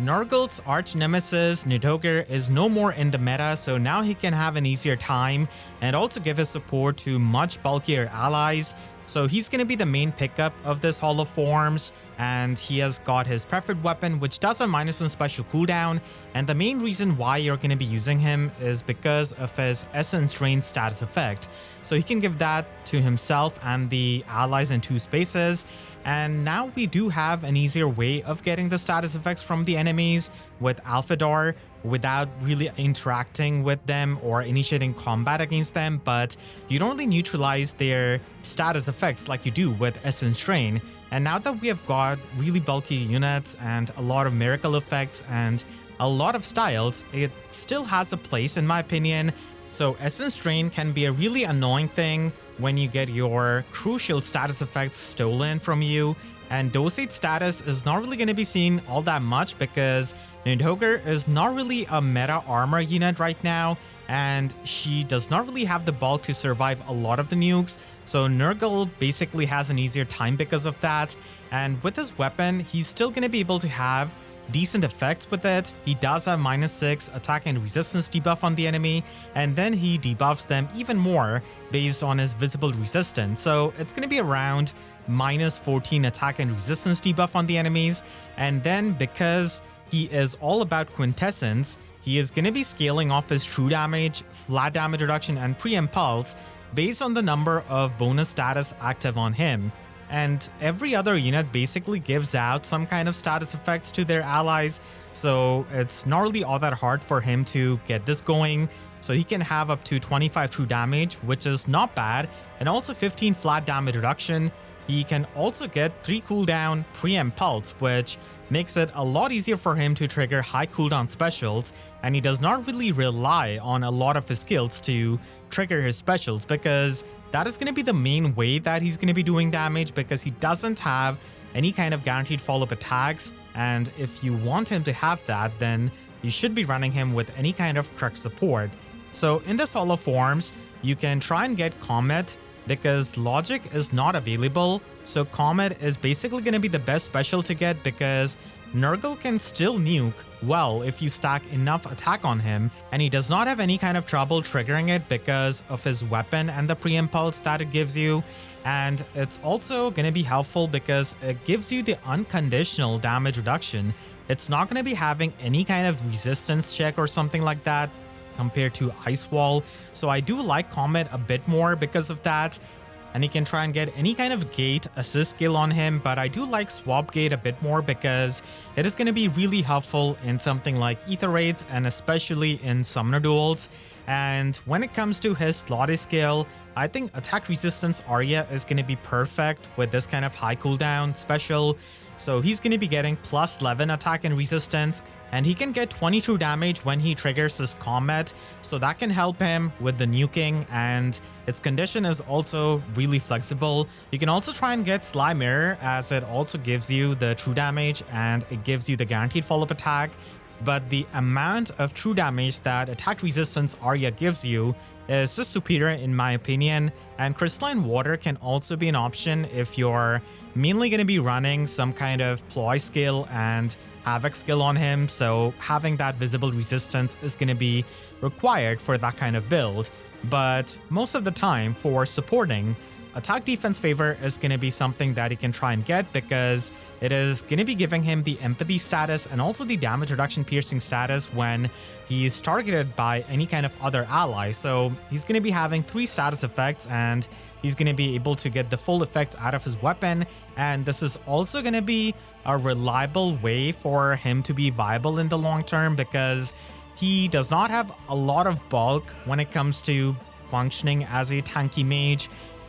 Nergal's arch nemesis Nidhogger is no more in the meta, so now he can have an easier time and also give his support to much bulkier allies. So he's going to be the main pickup of this Hall of Forms, and he has got his preferred weapon, which does a -1 special cooldown. And the main reason why you're going to be using him is because of his Essence Drain status effect. So he can give that to himself and the allies in 2 spaces. And now we do have an easier way of getting the status effects from the enemies with Alphador without really interacting with them or initiating combat against them, but you don't really neutralize their status effects like you do with Essence Drain. And now that we have got really bulky units and a lot of miracle effects and a lot of styles, it still has a place in my opinion. So Essence Drain can be a really annoying thing when you get your crucial status effects stolen from you, and Dosate status is not really going to be seen all that much because Nidhogger is not really a meta armor unit right now, and she does not really have the bulk to survive a lot of the nukes. So Nergal basically has an easier time because of that, and with his weapon, he's still going to be able to have decent effects with it. He does have -6 attack and resistance debuff on the enemy, and then he debuffs them even more based on his visible resistance. So it's going to be around -14 attack and resistance debuff on the enemies. And then because he is all about quintessence, he is going to be scaling off his true damage, flat damage reduction, and pre-impulse based on the number of bonus status active on him. And every other unit basically gives out some kind of status effects to their allies, so it's not really all that hard for him to get this going. So he can have up to 25 true damage, which is not bad, and also 15 flat damage reduction. He can also get 3 cooldown pre-impulse, which makes it a lot easier for him to trigger high cooldown specials, and he does not really rely on a lot of his skills to trigger his specials because that is going to be the main way that he's going to be doing damage, because he doesn't have any kind of guaranteed follow-up attacks. And if you want him to have that, then you should be running him with any kind of crux support. So in this Hall of Forms, you can try and get Comet because Logic is not available. So Comet is basically going to be the best special to get because Nergal can still nuke well if you stack enough attack on him, and he does not have any kind of trouble triggering it because of his weapon and the pre-impulse that it gives you. And it's also going to be helpful because it gives you the unconditional damage reduction. It's not going to be having any kind of resistance check or something like that compared to Ice Wall. So I do like Comet a bit more because of that. And he can try and get any kind of gate assist skill on him, but I do like swap gate a bit more because it is going to be really helpful in something like Ether Raids and especially in Summoner Duels. And when it comes to his slotty skill, I think attack resistance Arya is going to be perfect with this kind of high cooldown special. So he's going to be getting +11 attack and resistance, and he can get 20 true damage when he triggers his Comet, so that can help him with the nuking, and its condition is also really flexible. You can also try and get Sly Mirror, as it also gives you the true damage and it gives you the guaranteed follow-up attack. But the amount of true damage that attack resistance Arya gives you is just superior in my opinion, and Crystalline Water can also be an option if you're mainly going to be running some kind of Ploy skill and Havoc skill on him, so having that visible resistance is going to be required for that kind of build. But most of the time for supporting, attack defense favor is going to be something that he can try and get because it is going to be giving him the empathy status and also the damage reduction piercing status when he's targeted by any kind of other ally. So he's going to be having 3 status effects and he's going to be able to get the full effect out of his weapon. And this is also going to be a reliable way for him to be viable in the long term because he does not have a lot of bulk when it comes to functioning as a tanky mage.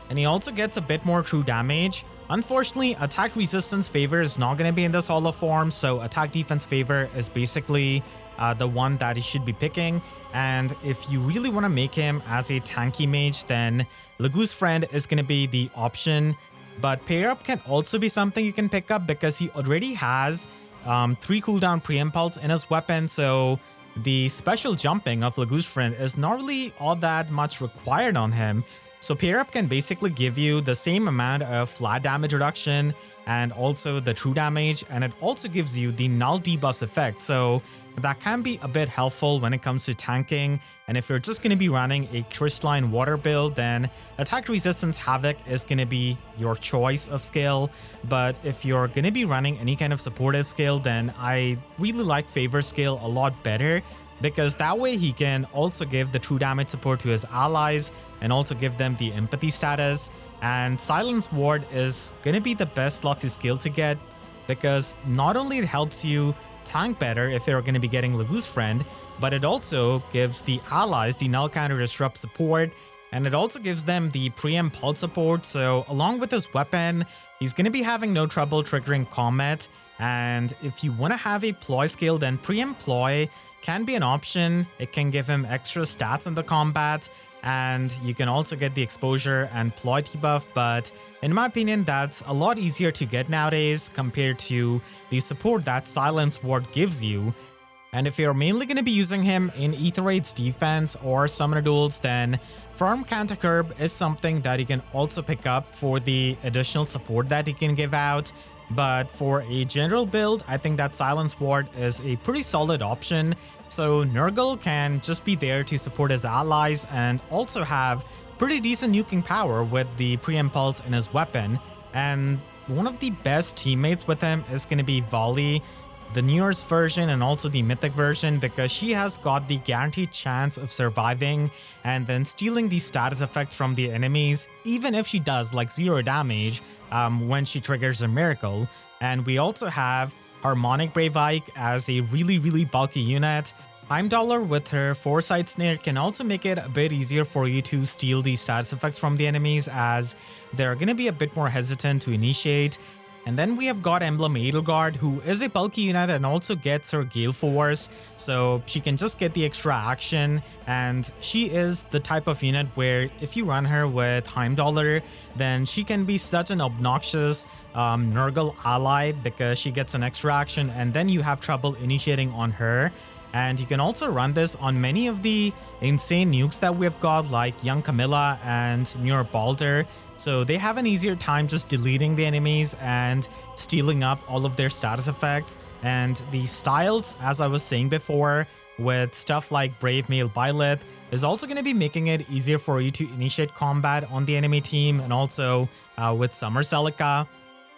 And he also gets a bit more true damage. Unfortunately, attack resistance favor is not going to be in this Hall of Form, so attack defense favor is basically the one that he should be picking. And if you really want to make him as a tanky mage, then Lagu's Friend is going to be the option. But Pair Up can also be something you can pick up because he already has 3 cooldown pre-impulse in his weapon, so the special jumping of Lagu's Friend is not really all that much required on him. So Pair Up can basically give you the same amount of flat damage reduction and also the true damage, and it also gives you the null debuffs effect. So that can be a bit helpful when it comes to tanking. And if you're just going to be running a crystalline water build, then attack resistance havoc is going to be your choice of skill. But if you're going to be running any kind of supportive skill, then I really like favor skill a lot better, because that way he can also give the true damage support to his allies and also give them the empathy status. And Silence Ward is going to be the best Lotsie skill to get, because not only it helps you tank better if you're going to be getting Lagu's friend, but it also gives the allies the null counter disrupt support, and it also gives them the preempt pulse support. So along with his weapon, he's going to be having no trouble triggering Comet. And if you want to have a ploy skill, then preempt ploy can be an option. It can give him extra stats in the combat, and you can also get the exposure and ploy debuff, but in my opinion that's a lot easier to get nowadays compared to the support that Silence Ward gives you. And if you're mainly going to be using him in Aether defense or Summoner duels, then Firm Counter Curb is something that you can also pick up for the additional support that he can give out. But for a general build, I think that Silence Ward is a pretty solid option. So Nergal can just be there to support his allies and also have pretty decent nuking power with the preempt pulse in his weapon. And one of the best teammates with him is going to be Volley, the newest version and also the mythic version, because she has got the guaranteed chance of surviving and then stealing the status effects from the enemies, even if she does like 0 damage when she triggers a miracle. And we also have Harmonic Brave Ike as a really bulky unit. Heimdallr with her Foresight Snare can also make it a bit easier for you to steal the status effects from the enemies, as they're going to be a bit more hesitant to initiate. And then we have got Emblem Edelgard, who is a bulky unit and also gets her Gale Force, so she can just get the extra action. And she is the type of unit where if you run her with Heimdallr, then she can be such an obnoxious Nergal ally, because she gets an extra action and then you have trouble initiating on her. And you can also run this on many of the insane nukes that we've got, like Young Camilla and Muir Balder. So they have an easier time just deleting the enemies and stealing up all of their status effects. And the styles, as I was saying before, with stuff like Brave Male Byleth, is also going to be making it easier for you to initiate combat on the enemy team, and also with Summer Celica.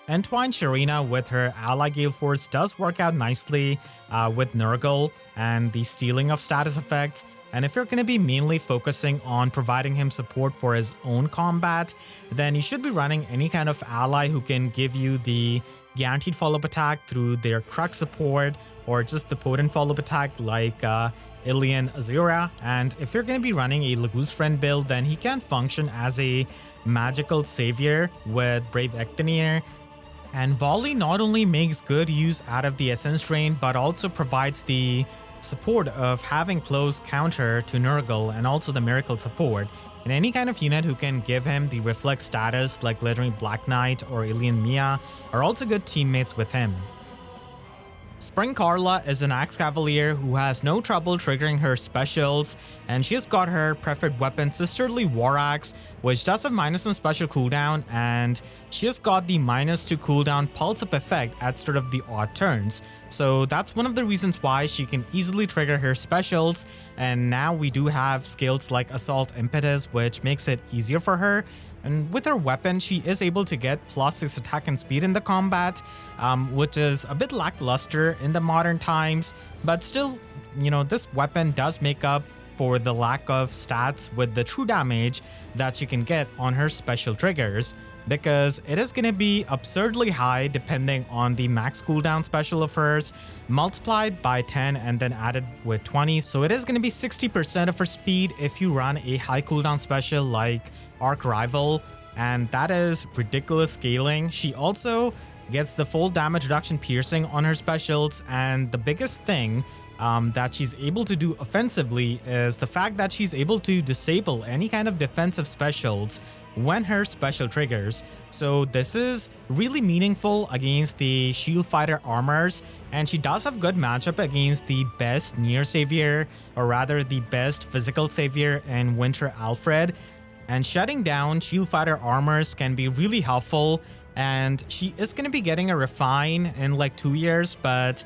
Entwine Sharina with her ally Gale Force does work out nicely with Nergal and the stealing of status effects. And if you're going to be mainly focusing on providing him support for his own combat, then you should be running any kind of ally who can give you the guaranteed follow-up attack through their Crux support, or just the potent follow-up attack like Ilian Azura. And if you're going to be running a Lagu's Friend build, then he can function as a magical savior with Brave Ectinier. And Volley not only makes good use out of the Essence Drain, but also provides the support of having close counter to Nergal and also the Miracle support. And any kind of unit who can give him the Reflect status like Glittering Black Knight or Alien Mia are also good teammates with him. Spring Karla is an Axe Cavalier who has no trouble triggering her specials, and she's got her preferred weapon Sisterly War Axe, which does have -1 special cooldown, and she's got the -2 cooldown pulse up effect at start of the odd turns. So that's one of the reasons why she can easily trigger her specials. And now we do have skills like Assault Impetus, which makes it easier for her. And with her weapon, she is able to get +6 attack and speed in the combat, which is a bit lackluster in the modern times. But still, you know, this weapon does make up for the lack of stats with the true damage that she can get on her special triggers, because it is going to be absurdly high depending on the max cooldown special of hers, multiplied by 10 and then added with 20. So it is going to be 60% of her speed if you run a high cooldown special like Arc Rival, and that is ridiculous scaling. She also gets the full damage reduction piercing on her specials, and the biggest thing that she's able to do offensively is the fact that she's able to disable any kind of defensive specials when her special triggers. So this is really meaningful against the shield fighter armors, and she does have good matchup against the best near savior, or rather the best physical savior in Winter Alfred. And shutting down shield fighter armors can be really helpful, and she is going to be getting a refine in like 2 years, but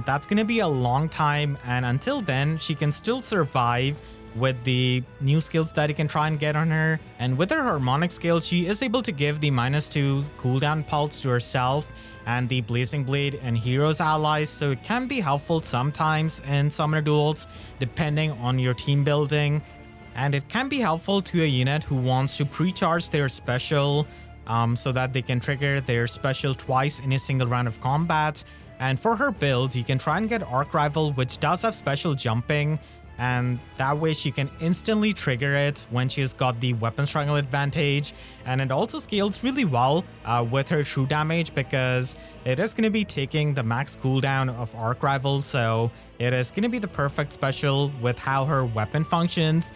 that's going to be a long time, and until then she can still survive with the new skills that you can try and get on her. And with her harmonic skill, she is able to give the -2 cooldown pulse to herself and the Blazing Blade and Heroes allies, so it can be helpful sometimes in summoner duels depending on your team building. And it can be helpful to a unit who wants to pre-charge their special so that they can trigger their special twice in a single round of combat. And for her build, you can try and get Arc Rival, which does have special jumping, and that way she can instantly trigger it when she's got the weapon struggle advantage. And it also scales really well with her true damage, because it is going to be taking the max cooldown of Arc Rival, so it is going to be the perfect special with how her weapon functions.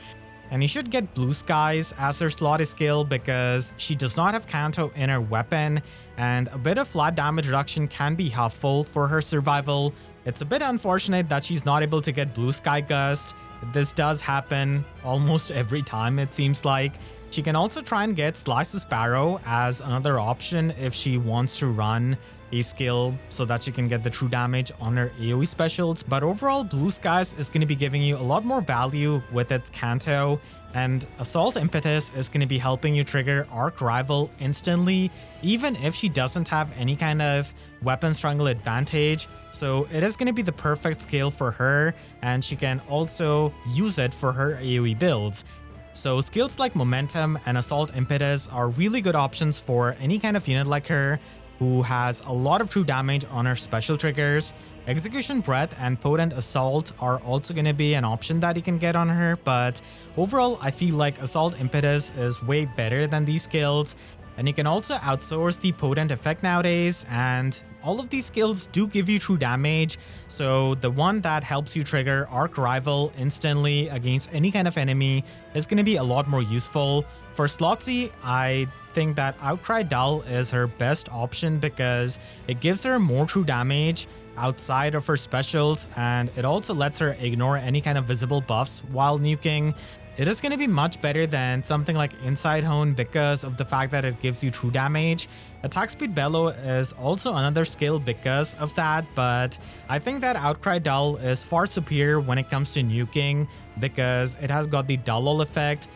And you should get Blue Skies as her slotty skill because she does not have Kanto in her weapon, and a bit of flat damage reduction can be helpful for her survival. It's a bit unfortunate that she's not able to get Blue Sky Gust. This does happen almost every time, it seems like. She can also try and get Slice to Sparrow as another option if she wants to run a skill so that she can get the true damage on her AoE specials. But overall, Blue Skies is going to be giving you a lot more value with its Kanto, and Assault Impetus is going to be helping you trigger Arc Rival instantly, even if she doesn't have any kind of weapon struggle advantage. So it is going to be the perfect skill for her, and she can also use it for her AoE builds. So skills like Momentum and Assault Impetus are really good options for any kind of unit like her who has a lot of true damage on her special triggers. Execution Breath and Potent Assault are also going to be an option that you can get on her, but overall I feel like Assault Impetus is way better than these skills. And you can also outsource the Potent effect nowadays, and all of these skills do give you true damage, so the one that helps you trigger Arc Rival instantly against any kind of enemy is going to be a lot more useful. For Slotsy, I think that Outcry Dull is her best option because it gives her more true damage outside of her specials, and it also lets her ignore any kind of visible buffs while nuking. It is going to be much better than something like Inside Hone because of the fact that it gives you true damage. Attack Speed Bellow is also another skill because of that, but I think that Outcry Dull is far superior when it comes to nuking because it has got the Dull effect.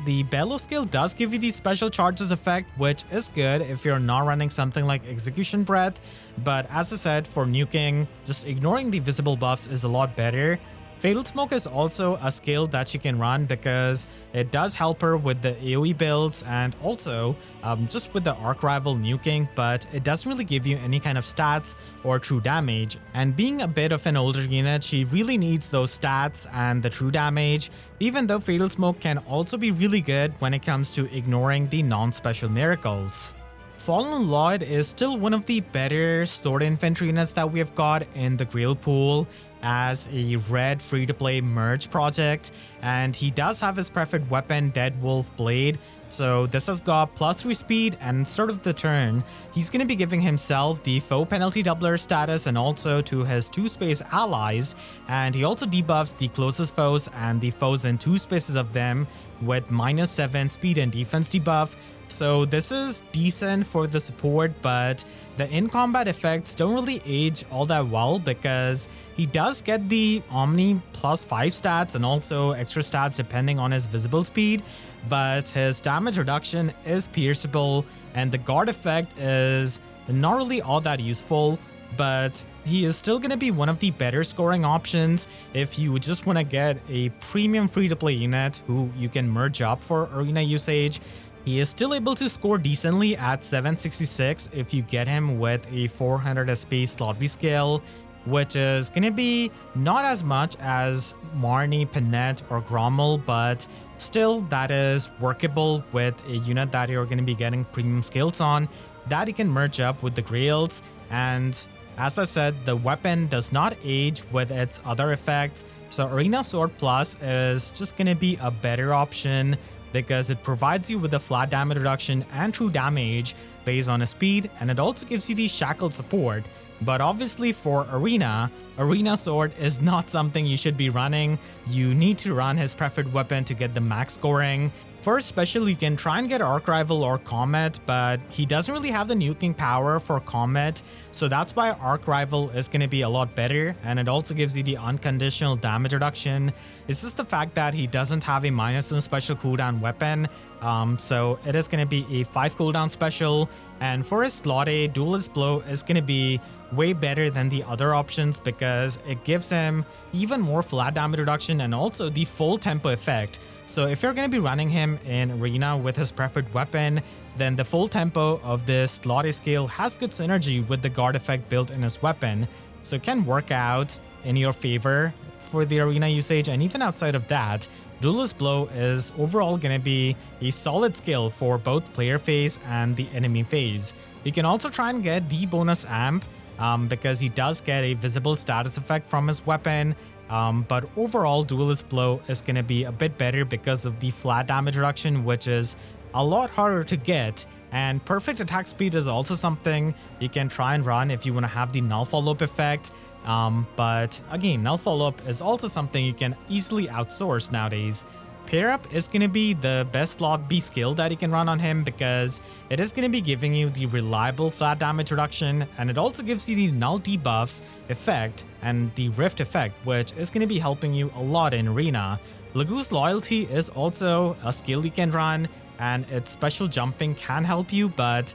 The Bellow skill does give you the special charges effect, which is good if you're not running something like Execution Breath, but as I said, for nuking, just ignoring the visible buffs is a lot better. Fatal Smoke is also a skill that she can run because it does help her with the AoE builds and also just with the Arc Rival nuking, but it doesn't really give you any kind of stats or true damage. And being a bit of an older unit, she really needs those stats and the true damage, even though Fatal Smoke can also be really good when it comes to ignoring the non-special miracles. Fallen Lloyd is still one of the better sword infantry units that we have got in the Grail pool as a red free-to-play merge project, and he does have his preferred weapon, Dead Wolf Blade, so this has got +3 speed, and start of the turn, he's going to be giving himself the foe penalty doubler status and also to his 2-space allies, and he also debuffs the closest foes and the foes in 2 spaces of them with -7 speed and defense debuff. So this is decent for the support, but the in-combat effects don't really age all that well because he does get the Omni +5 stats and also extra stats depending on his visible speed, but his damage reduction is pierceable and the guard effect is not really all that useful, but he is still going to be one of the better scoring options if you just want to get a premium free-to-play unit who you can merge up for arena usage. He is still able to score decently at 766 if you get him with a 400 SP slot B skill, which is going to be not as much as Marnie, Panette, or Grommel, but still that is workable with a unit that you're going to be getting premium skills on, that you can merge up with the Grails. And as I said, the weapon does not age with its other effects, so Arena Sword Plus is just going to be a better option because it provides you with a flat damage reduction and true damage based on a speed, and it also gives you the shackled support. But obviously for Arena Sword is not something you should be running. You need to run his preferred weapon to get the max scoring. First special, you can try and get Arc Rival or Comet, but he doesn't really have the nuking power for Comet, so that's why Arc Rival is going to be a lot better, and it also gives you the unconditional damage reduction. It's just the fact that he doesn't have a minus in special cooldown weapon, so it is going to be a 5 cooldown special, and for his slot A, Duelist Blow is going to be way better than the other options because it gives him even more flat damage reduction and also the full tempo effect. So if you're going to be running him in Arena with his preferred weapon, then the full tempo of this slot A skill has good synergy with the guard effect built in his weapon, so it can work out in your favor for the Arena usage. And even outside of that, Duelist Blow is overall going to be a solid skill for both player phase and the enemy phase. You can also try and get D bonus amp because he does get a visible status effect from his weapon. But overall, Duelist Blow is going to be a bit better because of the flat damage reduction, which is a lot harder to get. And perfect attack speed is also something you can try and run if you want to have the null follow-up effect. But again, null follow-up is also something you can easily outsource nowadays. Pair Up is going to be the best slot B skill that you can run on him because it is going to be giving you the reliable flat damage reduction, and it also gives you the null debuffs effect and the rift effect, which is going to be helping you a lot in Arena. Lagu's Loyalty is also a skill you can run, and its special jumping can help you, but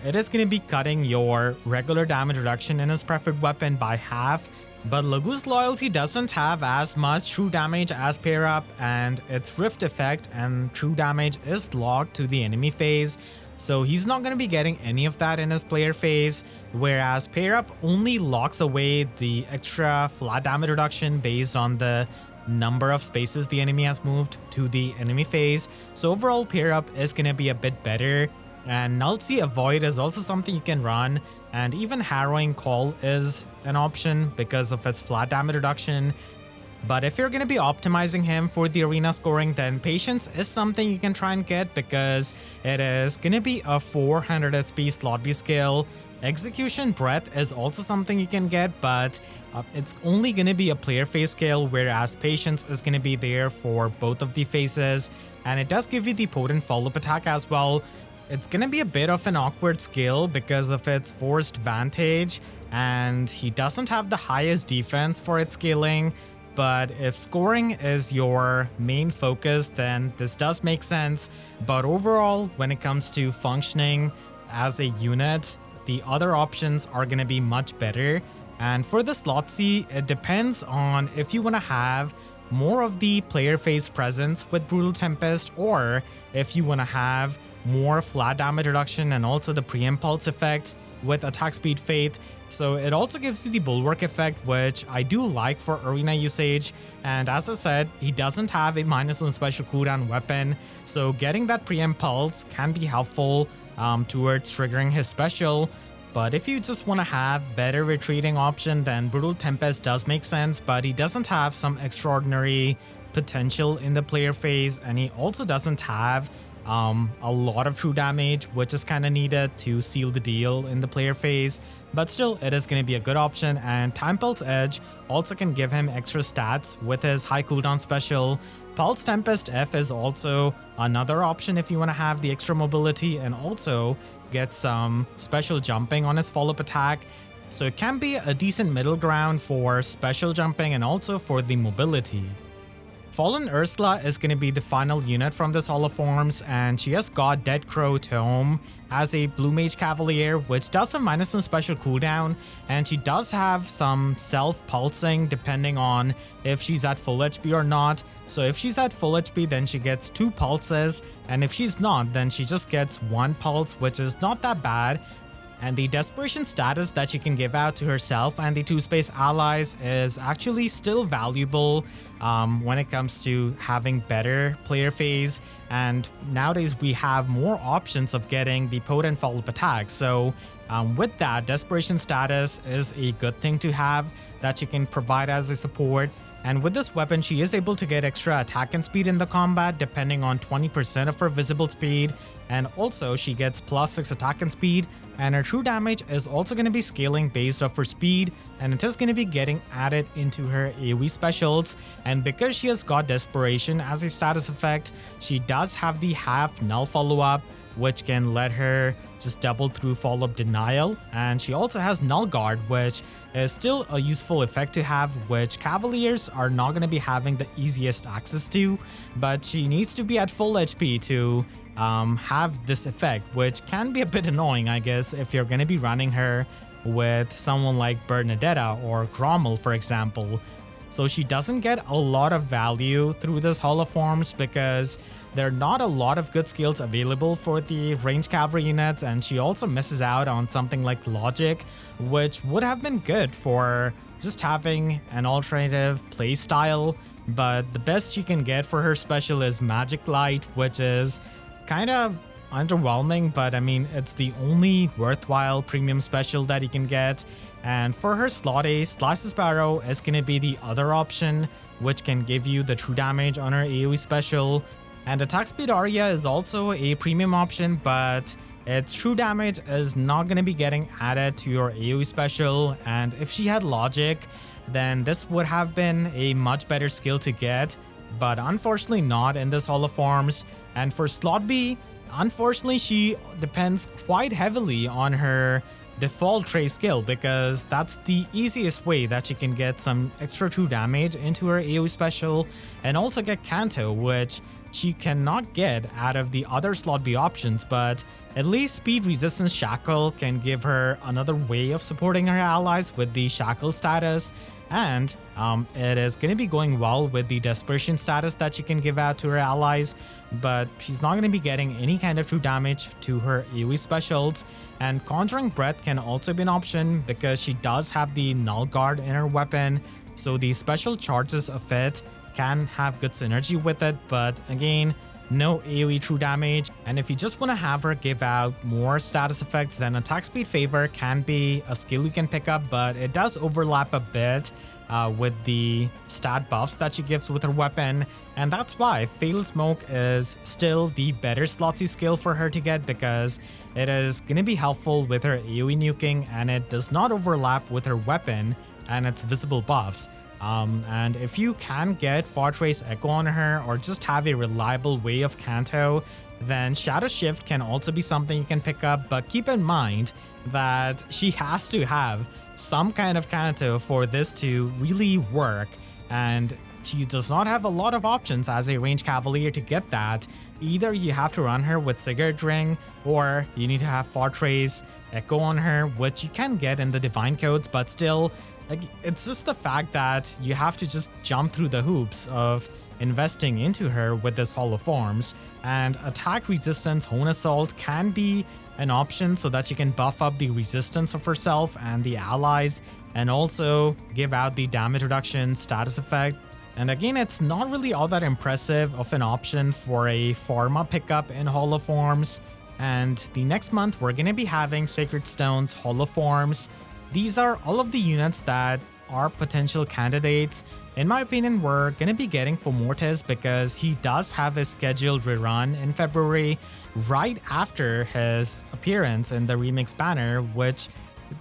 it is going to be cutting your regular damage reduction in his preferred weapon by half. But Lagu's Loyalty doesn't have as much true damage as Pair Up, and its rift effect and true damage is locked to the enemy phase, so he's not going to be getting any of that in his player phase, whereas Pair Up only locks away the extra flat damage reduction based on the number of spaces the enemy has moved to the enemy phase. So overall, Pair Up is going to be a bit better. And Nullsea Avoid is also something you can run, and even Harrowing Call is an option because of its flat damage reduction. But if you're going to be optimizing him for the arena scoring, then Patience is something you can try and get because it is going to be a 400 SP slot B skill. Execution Breath is also something you can get, but it's only going to be a player phase skill, whereas Patience is going to be there for both of the phases, and it does give you the potent follow-up attack as well. It's going to be a bit of an awkward skill because of its forced vantage, and he doesn't have the highest defense for its scaling, but if scoring is your main focus, then this does make sense. But overall, when it comes to functioning as a unit, the other options are going to be much better. And for the slot C, it depends on if you want to have more of the player phase presence with Brutal Tempest, or if you want to have more flat damage reduction and also the pre-impulse effect with attack speed Faith. So it also gives you the bulwark effect, which I do like for arena usage. And as I said, he doesn't have a minus on special cooldown weapon, so getting that pre-impulse can be helpful towards triggering his special. But if you just want to have better retreating option, then Brutal Tempest does make sense, but he doesn't have some extraordinary potential in the player phase, and he also doesn't have a lot of true damage, which is kind of needed to seal the deal in the player phase. But still, it is going to be a good option, and Time Pulse Edge also can give him extra stats with his high cooldown special. Pulse Tempest F is also another option if you want to have the extra mobility and also get some special jumping on his follow-up attack. So it can be a decent middle ground for special jumping and also for the mobility. Fallen Ursula is going to be the final unit from this Hall of Forms, and she has got Dead Crow Tome as a Blue Mage Cavalier, which does have minus some special cooldown, and she does have some self-pulsing depending on if she's at full HP or not. So if she's at full HP, then she gets 2 pulses, and if she's not, then she just gets 1 pulse, which is not that bad. And the desperation status that she can give out to herself and the 2-space allies is actually still valuable when it comes to having better player phase. And nowadays we have more options of getting the potent follow-up attack. So with that, desperation status is a good thing to have that she can provide as a support. And with this weapon, she is able to get extra attack and speed in the combat depending on 20% of her visible speed. And also she gets +6 attack and speed and her true damage is also going to be scaling based off her speed, and it is going to be getting added into her AoE specials. And because she has got Desperation as a status effect, she does have the half null follow-up, which can let her just double through follow-up denial. And she also has Null Guard, which is still a useful effect to have, which Cavaliers are not going to be having the easiest access to, but she needs to be at full HP to have this effect, which can be a bit annoying, I guess, if you're going to be running her with someone like Bernadetta or Cromwell, for example. So she doesn't get a lot of value through this Hall of Forms because there are not a lot of good skills available for the ranged cavalry units, and she also misses out on something like Logic, which would have been good for just having an alternative playstyle. But the best you can get for her special is Magic Light, which is kind of underwhelming, but I mean, it's the only worthwhile premium special that you can get. And for her slot ace, Slice's Barrow is going to be the other option, which can give you the true damage on her AoE special. And Attack Speed Aria is also a premium option, but its true damage is not going to be getting added to your AoE special. And if she had Logic, then this would have been a much better skill to get, but unfortunately not in this Hall of Forms. And for slot B, unfortunately she depends quite heavily on her default Trey skill, because that's the easiest way that she can get some extra true damage into her AoE special, and also get Canto, which she cannot get out of the other slot B options. But at least Speed Resistance Shackle can give her another way of supporting her allies with the Shackle status, and it is going to be going well with the Desperation status that she can give out to her allies, but she's not going to be getting any kind of true damage to her AoE specials. And Conjuring Breath can also be an option because she does have the Null Guard in her weapon, so the special charges of it can have good synergy with it, but again, no AoE true damage. And if you just want to have her give out more status effects, then Attack Speed Favor can be a skill you can pick up, but it does overlap a bit with the stat buffs that she gives with her weapon, and that's why Fatal Smoke is still the better slot C skill for her to get, because it is going to be helpful with her AoE nuking, and it does not overlap with her weapon and its visible buffs. And if you can get Fortress Echo on her, or just have a reliable way of Canto, then Shadow Shift can also be something you can pick up, but keep in mind that she has to have some kind of Canto for this to really work, and she does not have a lot of options as a ranged cavalier to get that. Either you have to run her with Cigarette Ring, or you need to have Fortress Echo on her, which you can get in the Divine Codes, but still, like, it's just the fact that you have to just jump through the hoops of investing into her with this Hall of Forms. And Attack Resistance Hone Assault can be an option so that you can buff up the resistance of herself and the allies, and also give out the damage reduction status effect. And again, it's not really all that impressive of an option for a Forma pickup in Hall of Forms. And the next month, we're going to be having Sacred Stones Hall of Forms. These are all of the units that are potential candidates. In my opinion, we're going to be getting for Mortis because he does have his scheduled rerun in February, right after his appearance in the Remix banner, which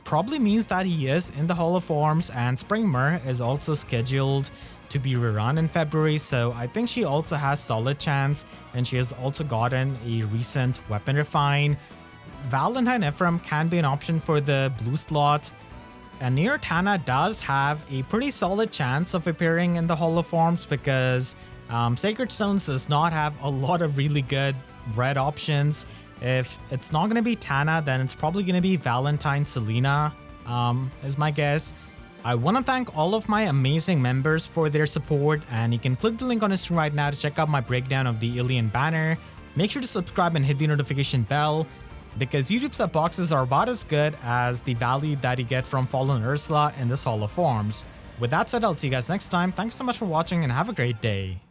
probably means that he is in the Hall of Forms. And Spring Myr is also scheduled to be rerun in February, so I think she also has solid chance, and she has also gotten a recent weapon refine. Valentine Ephraim can be an option for the blue slot, and Neo Tana does have a pretty solid chance of appearing in the Hall of Forms because Sacred Stones does not have a lot of really good red options. If it's not going to be Tana, then it's probably going to be Valentine Selena, is my guess. I want to thank all of my amazing members for their support, and you can click the link on the screen right now to check out my breakdown of the Alien banner. Make sure to subscribe and hit the notification bell, because YouTube sub boxes are about as good as the value that you get from Fallen Ursula in this Hall of Forms. With that said, I'll see you guys next time. Thanks so much for watching and have a great day.